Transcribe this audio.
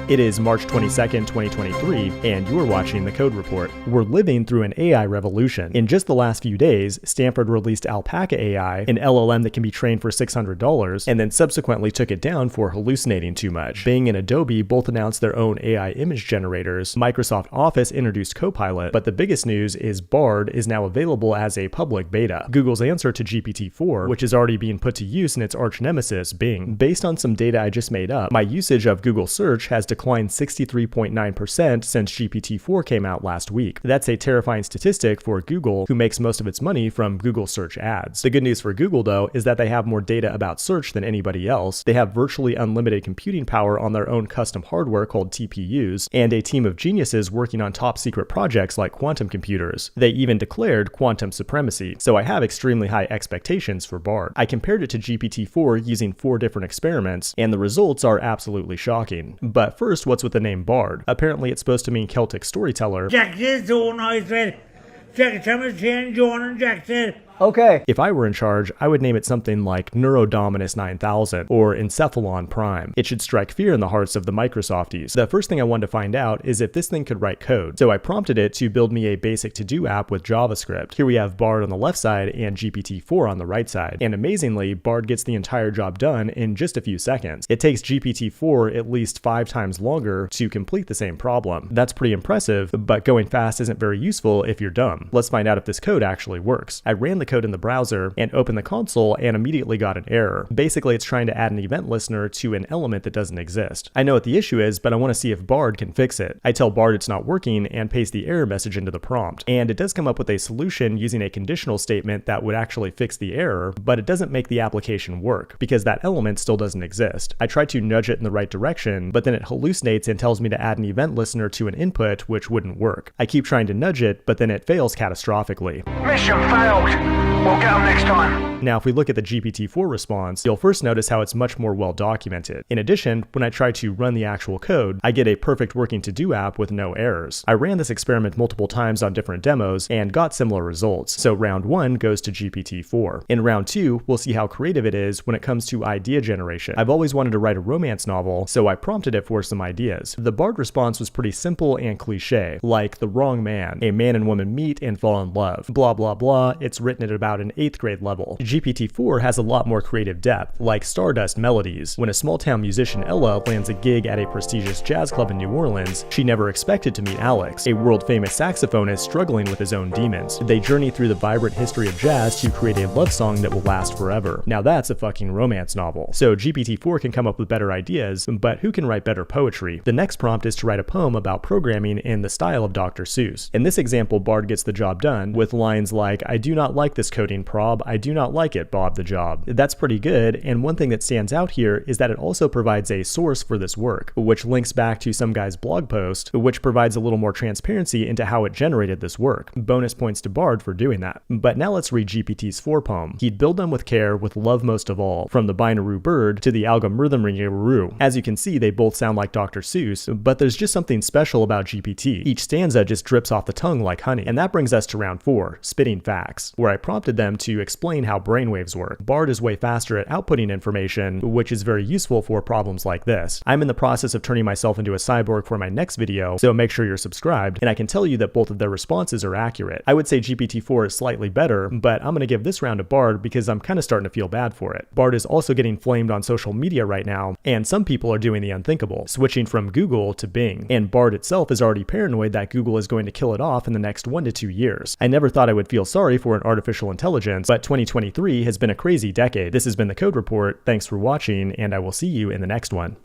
It is March 22nd, 2023, and you're watching The Code Report. We're living through an AI revolution. In just the last few days, Stanford released Alpaca AI, an LLM that can be trained for $600, and then subsequently took it down for hallucinating too much. Bing and Adobe both announced their own AI image generators. Microsoft Office introduced Copilot, but the biggest news is Bard is now available as a public beta. Google's answer to GPT-4, which is already being put to use in its arch nemesis, Bing. Based on some data I just made up, my usage of Google search has declined 63.9% since GPT-4 came out last week. That's a terrifying statistic for Google, who makes most of its money from Google search ads. The good news for Google, though, is that they have more data about search than anybody else. They have virtually unlimited computing power on their own custom hardware called TPUs, and a team of geniuses working on top secret projects like quantum computers. They even declared quantum supremacy, so I have extremely high expectations for Bard. I compared it to GPT-4 using 4 different experiments, and the results are absolutely shocking. But first, what's with the name Bard? Apparently it's supposed to mean Celtic storyteller. Okay. If I were in charge, I would name it something like Neurodominus 9000 or Encephalon Prime. It should strike fear in the hearts of the Microsofties. The first thing I wanted to find out is if this thing could write code. So I prompted it to build me a basic to-do app with JavaScript. Here we have Bard on the left side and GPT-4 on the right side. And amazingly, Bard gets the entire job done in just a few seconds. It takes GPT-4 at least 5 times longer to complete the same problem. That's pretty impressive, but going fast isn't very useful if you're dumb. Let's find out if this code actually works. I ran the code in the browser and opened the console and immediately got an error. Basically, it's trying to add an event listener to an element that doesn't exist. I know what the issue is, but I want to see if Bard can fix it. I tell Bard it's not working and paste the error message into the prompt. And it does come up with a solution using a conditional statement that would actually fix the error, but it doesn't make the application work because that element still doesn't exist. I try to nudge it in the right direction, but then it hallucinates and tells me to add an event listener to an input, which wouldn't work. I keep trying to nudge it, but then it fails catastrophically. Mission failed. We'll get them next time. Now, if we look at the GPT-4 response, you'll first notice how it's much more well documented. In addition, when I try to run the actual code, I get a perfect working to-do app with no errors. I ran this experiment multiple times on different demos and got similar results. So round 1 goes to GPT-4. In round 2, we'll see how creative it is when it comes to idea generation. I've always wanted to write a romance novel, so I prompted it for some ideas. The Bard response was pretty simple and cliche, like the wrong man, a man and woman meet and fall in love, blah blah blah. It's written at about an 8th grade level. GPT-4 has a lot more creative depth, like Stardust melodies. When a small-town musician Ella lands a gig at a prestigious jazz club in New Orleans, she never expected to meet Alex, a world-famous saxophonist struggling with his own demons. They journey through the vibrant history of jazz to create a love song that will last forever. Now that's a fucking romance novel. So GPT-4 can come up with better ideas, but who can write better poetry? The next prompt is to write a poem about programming in the style of Dr. Seuss. In this example, Bard gets the job done with lines like, "I do not like this coding prob, I do not like it, Bob the job." That's pretty good, and one thing that stands out here is that it also provides a source for this work, which links back to some guy's blog post, which provides a little more transparency into how it generated this work. Bonus points to Bard for doing that. But now let's read GPT's 4 poem. He'd build them with care, with love most of all, from the binary bird to the algorithm. As you can see, they both sound like Dr. Seuss, but there's just something special about GPT. Each stanza just drips off the tongue like honey. And that brings us to round 4, spitting facts, where I prompted them to explain how brainwaves work. Bard is way faster at outputting information, which is very useful for problems like this. I'm in the process of turning myself into a cyborg for my next video, so make sure you're subscribed, and I can tell you that both of their responses are accurate. I would say GPT-4 is slightly better, but I'm gonna give this round to Bard because I'm kinda starting to feel bad for it. Bard is also getting flamed on social media right now, and some people are doing the unthinkable, switching from Google to Bing. And Bard itself is already paranoid that Google is going to kill it off in the next 1 to 2 years. I never thought I would feel sorry for an artificial intelligence, but 2023 has been a crazy decade. This has been the Code Report. Thanks for watching, and I will see you in the next one.